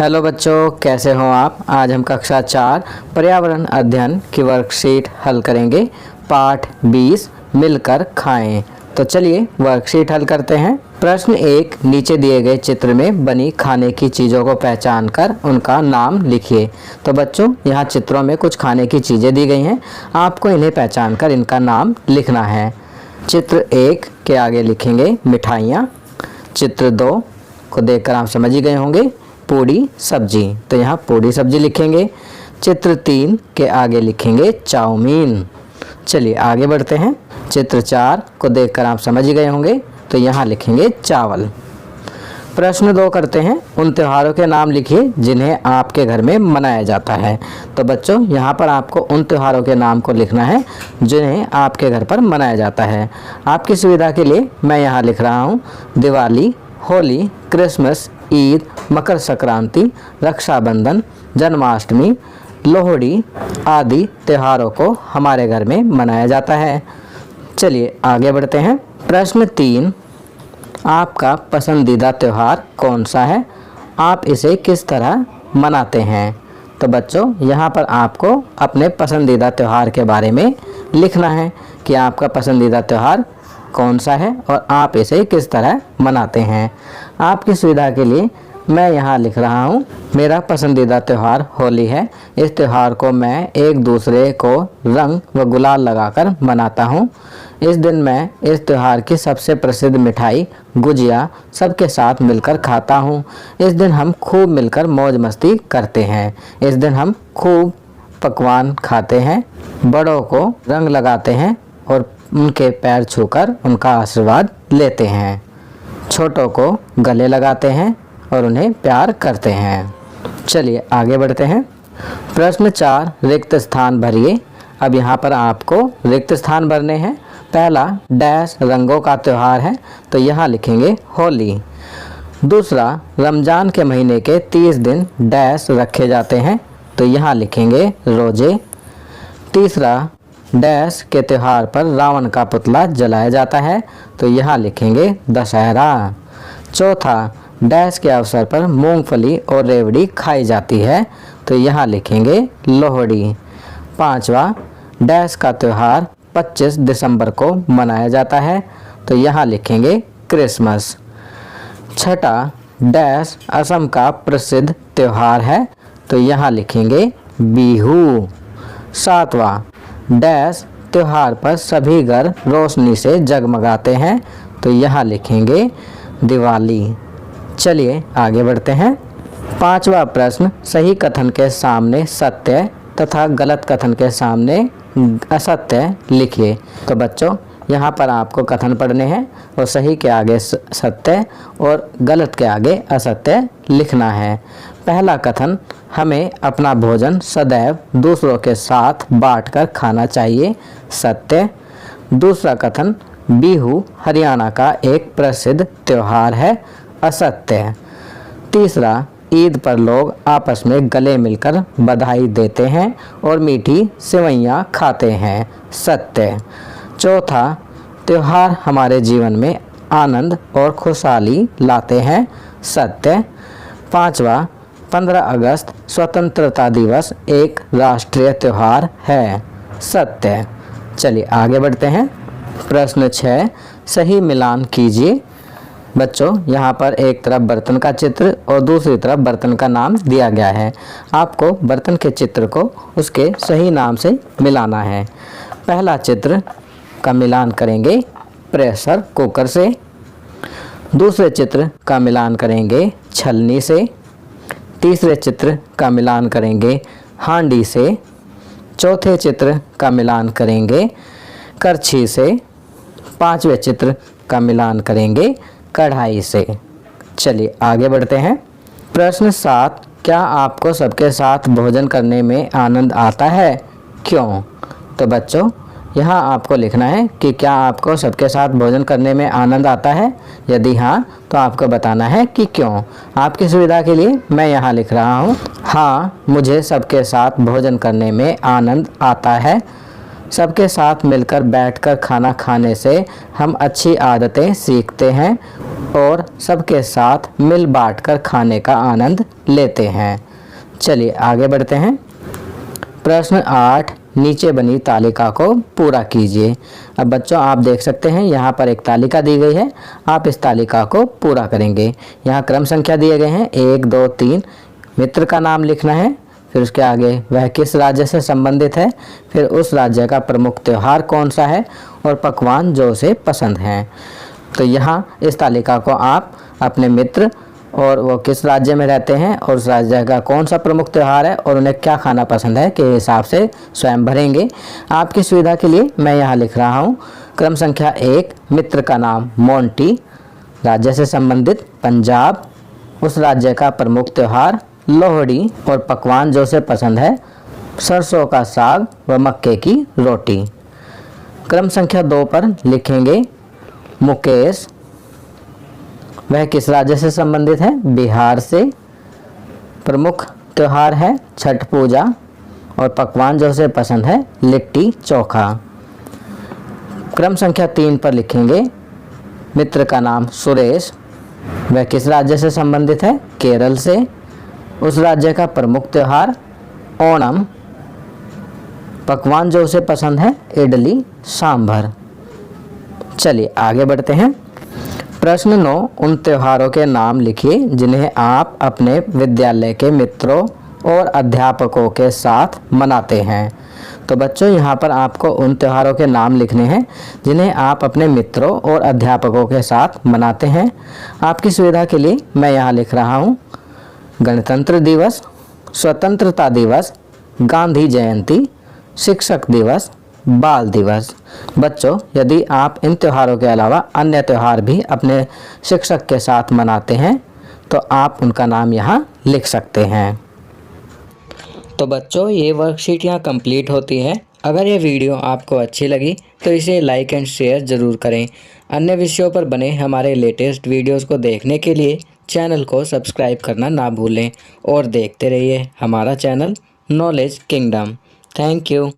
Hello बच्चों, कैसे हो आप। आज हम कक्षा 4 पर्यावरण अध्ययन की वर्कशीट हल करेंगे। पाठ 20 मिलकर खाएं। तो चलिए वर्कशीट हल करते हैं। प्रश्न 1, नीचे दिए गए चित्र में बनी खाने की चीज़ों को पहचान कर उनका नाम लिखिए। तो बच्चों यहाँ चित्रों में कुछ खाने की चीज़ें दी गई हैं, आपको इन्हें पहचान कर इनका नाम लिखना है। चित्र 1 के आगे लिखेंगे मिठाइयाँ। चित्र 2 को देखकर आप समझ ही गए होंगे, पूड़ी सब्जी, तो यहाँ पूड़ी सब्जी लिखेंगे। चित्र 3 के आगे लिखेंगे चाउमीन। चलिए आगे बढ़ते हैं। चित्र 4 को देखकर आप समझ ही गए होंगे, तो यहाँ लिखेंगे चावल। प्रश्न 2 करते हैं, उन त्योहारों के नाम लिखिए जिन्हें आपके घर में मनाया जाता है। तो बच्चों यहाँ पर आपको उन त्योहारों के नाम को लिखना है जिन्हें आपके घर पर मनाया जाता है। आपकी सुविधा के लिए मैं यहाँ लिख रहा हूँ दिवाली, होली, क्रिसमस, ईद, मकर संक्रांति, रक्षाबंधन, जन्माष्टमी, लोहड़ी आदि त्योहारों को हमारे घर में मनाया जाता है। चलिए आगे बढ़ते हैं। प्रश्न 3, आपका पसंदीदा त्यौहार कौन सा है? आप इसे किस तरह मनाते हैं? तो बच्चों यहाँ पर आपको अपने पसंदीदा त्यौहार के बारे में लिखना है कि आपका पसंदीदा त्यौहार कौन सा है और आप इसे किस तरह मनाते हैं। आपकी सुविधा के लिए मैं यहाँ लिख रहा हूँ मेरा पसंदीदा त्यौहार होली है। इस त्यौहार को मैं एक दूसरे को रंग व गुलाल लगाकर मनाता हूँ। इस दिन मैं इस त्यौहार की सबसे प्रसिद्ध मिठाई गुजिया सबके साथ मिलकर खाता हूँ। इस दिन हम खूब मिलकर मौज मस्ती करते हैं। इस दिन हम खूब पकवान खाते हैं, बड़ों को रंग लगाते हैं और उनके पैर छूकर उनका आशीर्वाद लेते हैं। छोटों को गले लगाते हैं और उन्हें प्यार करते हैं। चलिए आगे बढ़ते हैं। प्रश्न 4, रिक्त स्थान भरिए। अब यहाँ पर आपको रिक्त स्थान भरने हैं। पहला, डैश रंगों का त्यौहार है, तो यहाँ लिखेंगे होली। दूसरा, रमजान के महीने के 30 दिन डैश रखे जाते हैं, तो यहाँ लिखेंगे रोजे। तीसरा, डैश के त्यौहार पर रावण का पुतला जलाया जाता है, तो यहाँ लिखेंगे दशहरा। चौथा, डैश के अवसर पर मूंगफली और रेवड़ी खाई जाती है, तो यहाँ लिखेंगे लोहड़ी। पांचवा, डैश का त्यौहार 25 दिसंबर को मनाया जाता है, तो यहाँ लिखेंगे क्रिसमस। छठा, डैश असम का प्रसिद्ध त्यौहार है, तो यहाँ लिखेंगे बिहू। सातवां, डैश त्यौहार पर सभी घर रोशनी से जगमगाते हैं, तो यहाँ लिखेंगे दिवाली। चलिए आगे बढ़ते हैं। 5वां प्रश्न, सही कथन के सामने सत्य तथा गलत कथन के सामने असत्य लिखिए। तो बच्चों यहाँ पर आपको कथन पढ़ने हैं और सही के आगे सत्य और गलत के आगे असत्य लिखना है। पहला कथन, हमें अपना भोजन सदैव दूसरों के साथ बांटकर खाना चाहिए, सत्य। दूसरा कथन, बिहू हरियाणा का एक प्रसिद्ध त्यौहार है, असत्य। तीसरा, ईद पर लोग आपस में गले मिलकर बधाई देते हैं और मीठी सेवइयाँ खाते हैं, सत्य। चौथा, त्यौहार हमारे जीवन में आनंद और खुशहाली लाते हैं, सत्य। पांचवा, 15 अगस्त स्वतंत्रता दिवस एक राष्ट्रीय त्यौहार है, सत्य। चलिए आगे बढ़ते हैं। प्रश्न 6, सही मिलान कीजिए। बच्चों यहाँ पर एक तरफ बर्तन का चित्र और दूसरी तरफ बर्तन का नाम दिया गया है। आपको बर्तन के चित्र को उसके सही नाम से मिलाना है। पहला चित्र का मिलान करेंगे प्रेशर कुकर से। दूसरे चित्र का मिलान करेंगे छलनी से। तीसरे चित्र का मिलान करेंगे हांडी से। चौथे चित्र का मिलान करेंगे करछी से। पांचवें चित्र का मिलान करेंगे कढ़ाई से। चलिए आगे बढ़ते हैं। प्रश्न 7, क्या आपको सबके साथ भोजन करने में आनंद आता है, क्यों? तो बच्चों यहाँ आपको लिखना है कि क्या आपको सबके साथ भोजन करने में आनंद आता है। यदि हाँ, तो आपको बताना है कि क्यों। आपकी सुविधा के लिए मैं यहाँ लिख रहा हूँ, हाँ मुझे सबके साथ भोजन करने में आनंद आता है। सबके साथ मिलकर बैठकर खाना खाने से हम अच्छी आदतें सीखते हैं और सबके साथ मिल बांट कर खाने का आनंद लेते हैं। चलिए आगे बढ़ते हैं। प्रश्न 8, नीचे बनी तालिका को पूरा कीजिए। अब बच्चों आप देख सकते हैं यहाँ पर एक तालिका दी गई है, आप इस तालिका को पूरा करेंगे। यहाँ क्रम संख्या दिए गए हैं 1 2 3, मित्र का नाम लिखना है, फिर उसके आगे वह किस राज्य से संबंधित है, फिर उस राज्य का प्रमुख त्यौहार कौन सा है और पकवान जो उसे पसंद हैं। तो यहाँ इस तालिका को आप अपने मित्र और वो किस राज्य में रहते हैं और उस राज्य का कौन सा प्रमुख त्यौहार है और उन्हें क्या खाना पसंद है के हिसाब से स्वयं भरेंगे। आपकी सुविधा के लिए मैं यहाँ लिख रहा हूँ। क्रम संख्या 1, मित्र का नाम मोंटी, राज्य से संबंधित पंजाब, उस राज्य का प्रमुख त्यौहार लोहड़ी और पकवान जो उसे पसंद है सरसों का साग व मक्के की रोटी। क्रम संख्या 2 पर लिखेंगे मुकेश, वह किस राज्य से संबंधित है, बिहार से, प्रमुख त्यौहार है छठ पूजा और पकवान जो उसे पसंद है लिट्टी चोखा। क्रम संख्या 3 पर लिखेंगे मित्र का नाम सुरेश, वह किस राज्य से संबंधित है, केरल से, उस राज्य का प्रमुख त्यौहार ओणम, पकवान जो उसे पसंद है इडली सांभर। चलिए आगे बढ़ते हैं। प्रश्न 9, उन त्योहारों के नाम लिखिए जिन्हें आप अपने विद्यालय के मित्रों और अध्यापकों के साथ मनाते हैं। तो बच्चों यहाँ पर आपको उन त्योहारों के नाम लिखने हैं जिन्हें आप अपने मित्रों और अध्यापकों के साथ मनाते हैं। आपकी सुविधा के लिए मैं यहाँ लिख रहा हूँ गणतंत्र दिवस, स्वतंत्रता दिवस, गांधी जयंती, शिक्षक दिवस, बाल दिवस। बच्चों यदि आप इन त्योहारों के अलावा अन्य त्यौहार भी अपने शिक्षक के साथ मनाते हैं तो आप उनका नाम यहाँ लिख सकते हैं। तो बच्चों ये वर्कशीट यहाँ कंप्लीट होती है। अगर ये वीडियो आपको अच्छी लगी तो इसे लाइक एंड शेयर ज़रूर करें। अन्य विषयों पर बने हमारे लेटेस्ट वीडियोज़ को देखने के लिए चैनल को सब्सक्राइब करना ना भूलें और देखते रहिए हमारा channel knowledge kingdom. Thank you.